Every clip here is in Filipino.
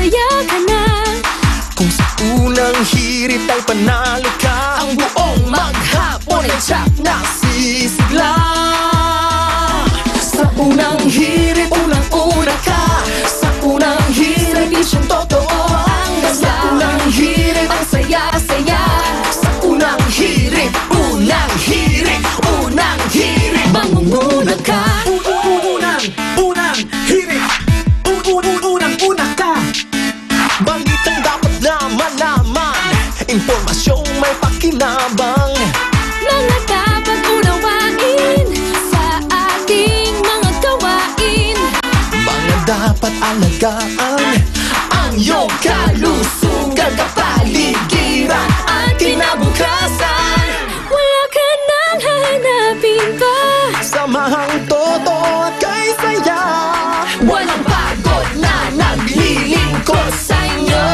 masaya ka na. Kung sa unang hirit ay panalo ka, ang buong maghapon ay tsak na sisigla. Sa unang hirit, unang-una ka. Sa unang hirit, serbisyong totoo ang ganda. Sa unang hirit, ang saya-saya. Sa unang hirit, unang hirit, unang hirit, mangunguna ka. Unang hirit, unang-una ka. Balitang dapat na malaman, impormasyong may pakinabang, Mga dapat unawain sa ating mga gawain. mga dapat alagaan, ang iyong kalusugan, kapaligiran at kinabukasan. Wala ka nang hahanapin pa. Samahang totoo at kay saya, Walang pagod na naglilingkod sa inyo.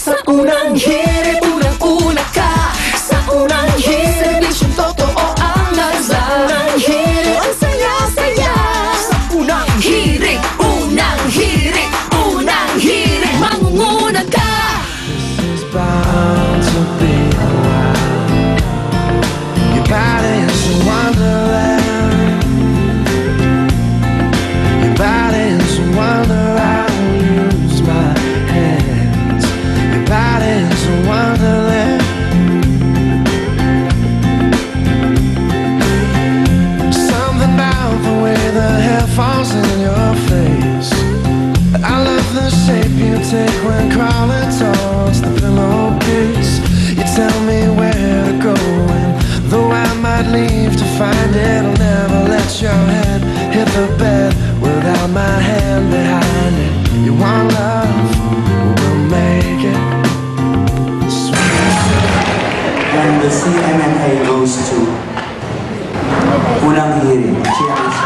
sa unang hirit, unang-una ka. Sa unang hirit, serbisyong totoo ang laza. Sa unang hirit, ang saya-saya. Sa unang hirit, Unang hirit, unang hirit, mangunguna ka. It's bound to be a while. Your body's a wonderland. Your body's a wonder. I will use my hands. Your body's a wonderland. Something about the way the hair falls in your face. I love the shape you take when crawling towards the pillowcase. You tell me where to go, and though I might leave to find it, I'll never let your head hit the bed without my hand behind it. You want love, we'll make it sweet. And the CMMA goes to Unang Hirit. Cheers.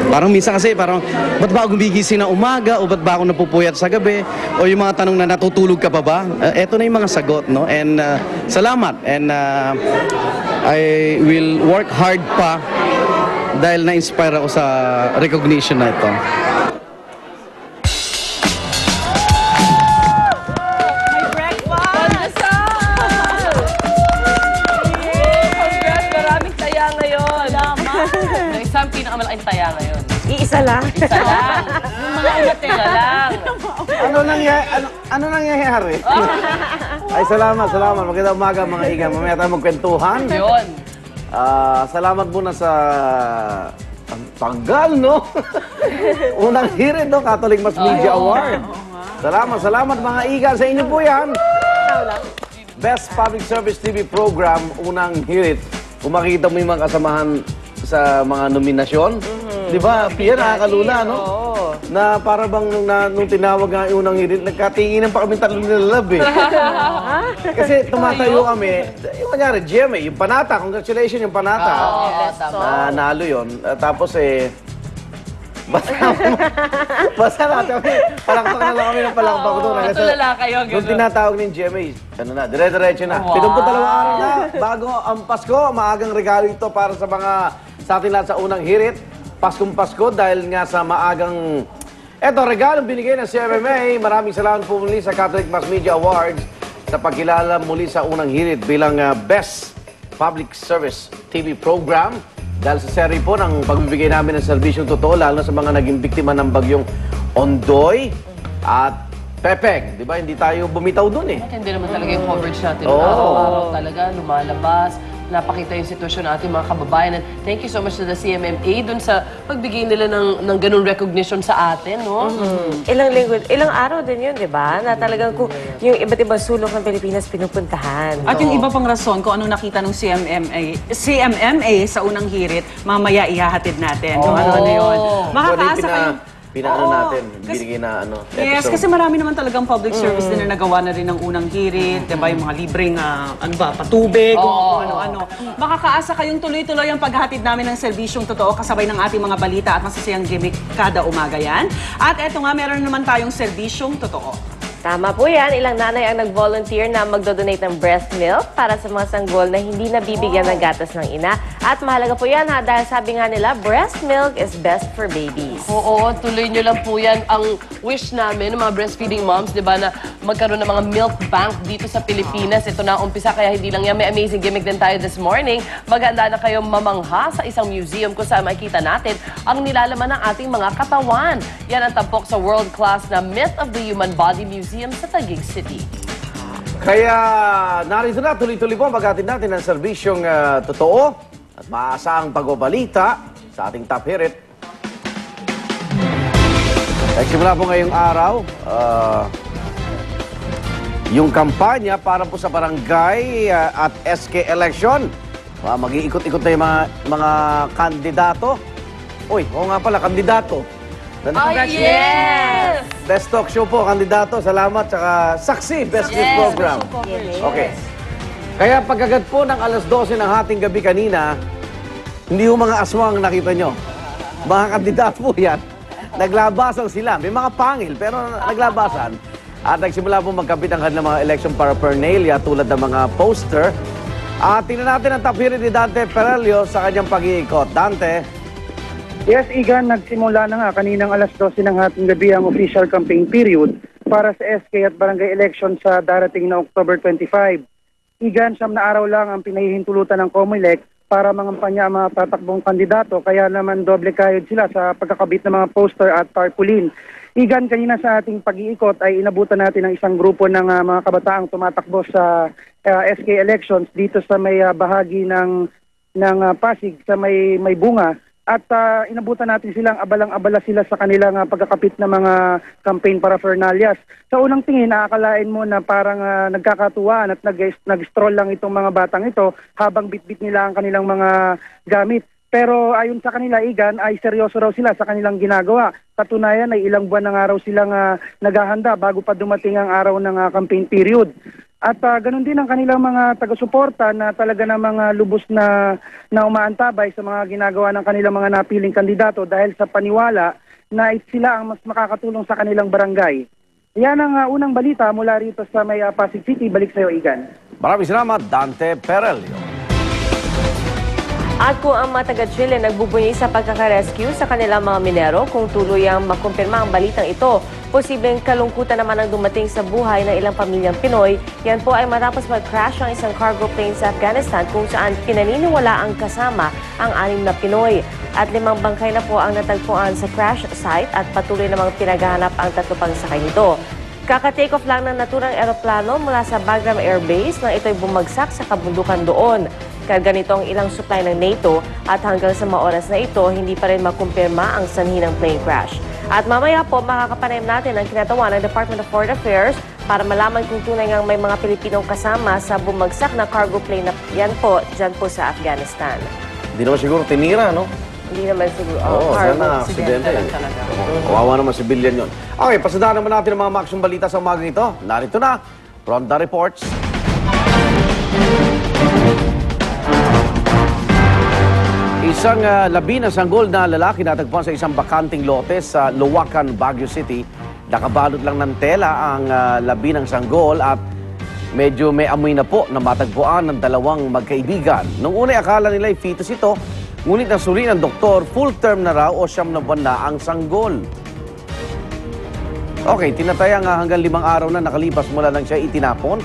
Parang minsan kasi parang, ba't ba ako gumigising na umaga o ba't ba ako napupuyat sa gabi o yung mga tanong na natutulog ka pa ba? Eto na yung mga sagot, no? And salamat, and I will work hard pa dahil na-inspire ako sa recognition na ito. Maraming taya ngayon. Isang pinakamalaking taya ngayon. Iisa lang. Isa lang. Yung mga umatira lang. Ano nangyayari? Ay, salamat. Magandang umaga mga igan. Mamaya tayo magkwentuhan. Yun. Salamat muna sa ang tagal, no? Unang hirit, no? Catholic Mass Media Award. Salamat mga igan. Sa inyo po yan. Best Public Service TV Program, Unang Hirit. Kung makita mo yung mga kasamahan sa mga nominasyon, di ba? Pia, nakakalula, no? Na para bang nung tinawag nga yung Unang Hirit, nagkatinginan pa kami tatlo nilalab, eh. Kasi tumatayo kami, yung kanyari, GMA, yung Panata, congratulations yung Panata. Nalo yun. Tapos basta natin kami, palakpak na lang kami ng palakpak ko doon. Tulala kayo. Nung tinatawag ng GMA, ano na, dire-diretso na. 72 araw na, bago ang Pasko, maagang regalo ito para sa atin lahat sa Unang Hirit. Paskong Pasko dahil nga sa maagang... Eto, regalong binigay ng CMMA. Maraming salamat po muli sa Catholic Mass Media Awards sa pagkilala muli sa Unang Hirit bilang Best Public Service TV Program. Dahil sa seri po ng pagbibigay namin ng serbisyong totoo, lalo na sa mga naging biktima ng bagyong Ondoy at Pepeng. Di ba? Hindi tayo bumitaw dun, eh. Hindi naman talaga yung coverage natin. Araw-araw talaga, lumalabas. Napakita yung sitwasyon ng ating mga kababayan. And thank you so much to the CMMA dun sa pagbigay nila ng ganung recognition sa atin, no? Ilang araw din yun, di ba? Na talagang kung yung iba't ibang sulok ng Pilipinas pinupuntahan. At yung iba pang rason kung anong nakita ng CMMA sa Unang Hirit, mamaya ihahatid natin. Kung ano yun. Makakaasa kayo. pinaano Oo. natin, Kasi- binigay na ano, Yes, episode. kasi marami naman talagang public service din na nagawa na rin ng unang hirit, diba? Yung mga libreng, patubig, kung ano-ano. Makakaasa kayong tuloy-tuloy ang paghahatid namin ng serbisyong totoo kasabay ng ating mga balita at masasayang gimmick kada umaga yan. At eto nga, meron naman tayong serbisyong totoo. Tama po yan. Ilang nanay ang nag-volunteer na magdodonate ng breast milk para sa mga sanggol na hindi nabibigyan ng gatas ng ina. At mahalaga po yan ha, dahil sabi nga nila, breast milk is best for babies. Oo, tuloy nyo lang po yan. Ang wish namin, ng mga breastfeeding moms, di ba, na magkaroon ng mga milk bank dito sa Pilipinas. Ito na ang umpisa, kaya hindi lang yan. May amazing gimmick din tayo this morning. Maganda na kayong mamangha sa isang museum kung saan makikita natin ang nilalaman ng ating mga katawan. Yan ang tampok sa world-class na Myth of the Human Body Museum sa Taguig City. Kaya narito na, tuloy-tuloy po maghatid natin ang serbisyong totoo at maaasahang pagbabalita sa ating top hirit. Nagsimula po ngayong araw, yung kampanya para po sa barangay at SK election. Mag-iikot-ikot na yung mga kandidato. Uy, oo nga pala, kandidato. Yes! Best Talk Show po, kandidato. Salamat. Tsaka saksi, Best News Program. Okay. Kaya pagkagat po ng alas 12 ng hating gabi kanina, hindi yung mga aswang nakita nyo. Mga kandidato po yan. Naglabasan sila. May mga pangil, pero naglabasan. At nagsimula po magkapit ang kanilang mga election paraphernalia tulad ng mga poster. At tingnan natin ang top hirit ni Dante Perelio sa kanyang pag-iikot. Dante. Yes, Igan, nagsimula na nga kaninang alas 12 ng hating gabi ang official campaign period para sa SK at barangay election sa darating na October 25. Igan, 9 na araw lang ang pinahihintulutan ng COMELEC para mangampanya ang mga tatakbong kandidato, kaya naman doble kayod sila sa pagkakabit ng mga poster at tarpaulin. Igan, kanina sa ating pag-iikot ay inabutan natin ang isang grupo ng mga kabataang tumatakbo sa SK elections dito sa may bahagi ng Pasig sa may bunga. At inabutan natin silang abalang-abala sila sa kanilang pagkakapit na mga campaign paraphernalias. Sa unang tingin, aakalain mo na parang nagkakatuwaan at nag-stroll lang itong mga batang ito habang bitbit nila ang kanilang mga gamit. Pero ayon sa kanila, Igan, ay seryoso raw sila sa kanilang ginagawa. Katunayan ay ilang buwan na nga raw silang naghahanda bago pa dumating ang araw ng campaign period. At ganun din ang kanilang mga taga-suporta na talaga ng mga lubos na umaantabay sa mga ginagawa ng kanilang mga napiling kandidato dahil sa paniwala na sila ang mas makakatulong sa kanilang barangay. Yan ang unang balita mula rito sa may Pasig City. Balik sa iyo, Igan. Maraming salamat, Dante Perelio. At kung ang mga taga-Chile nagbubunyi sa pagkakarescue sa kanilang mga minero, kung tuluyang makumpirma ang balitang ito, posibleng kalungkutan naman ang dumating sa buhay ng ilang pamilyang Pinoy. Yan po ay matapos mag-crash ang isang cargo plane sa Afghanistan kung saan pinaniniwala ang kasama ang 6 na Pinoy. At 5 bangkay na po ang natagpuan sa crash site at patuloy namang pinaghahanap ang 3 pang sakay nito. Kaka-take off lang ng naturang eroplano mula sa Bagram Air Base nang ito'y bumagsak sa kabundukan doon. Karga nito ang ilang supply ng NATO at hanggang sa mga oras na ito, hindi pa rin makumpirma ang sanhi ng plane crash. At mamaya po, makakapanayam natin ang kinatawa ng Department of Foreign Affairs para malaman kung tunay ngang may mga Pilipinong kasama sa bumagsak na cargo plane na yan po, dyan po sa Afghanistan. Hindi naman siguro tinira, no? Hindi naman siguro. Oo, sana aksidente. Kawawa naman civilian yun. Okay, pasadahan naman natin ang mga maksyong balita sa umaga ito. Narito na, Ronda Reports. Isang labi na sanggol na lalaki natagpuan sa isang bakanting lote sa Luwakan, Baguio City. Nakabalot lang ng tela ang labi ng sanggol at medyo may amoy na po na matagpuan ng 2 magkaibigan. Nung una akala nila ay fetus ito, ngunit nasuri ng doktor, full term na raw o 9 na buwan na ang sanggol. Okay, tinataya nga hanggang 5 araw na nakalipas mula nang siya itinapon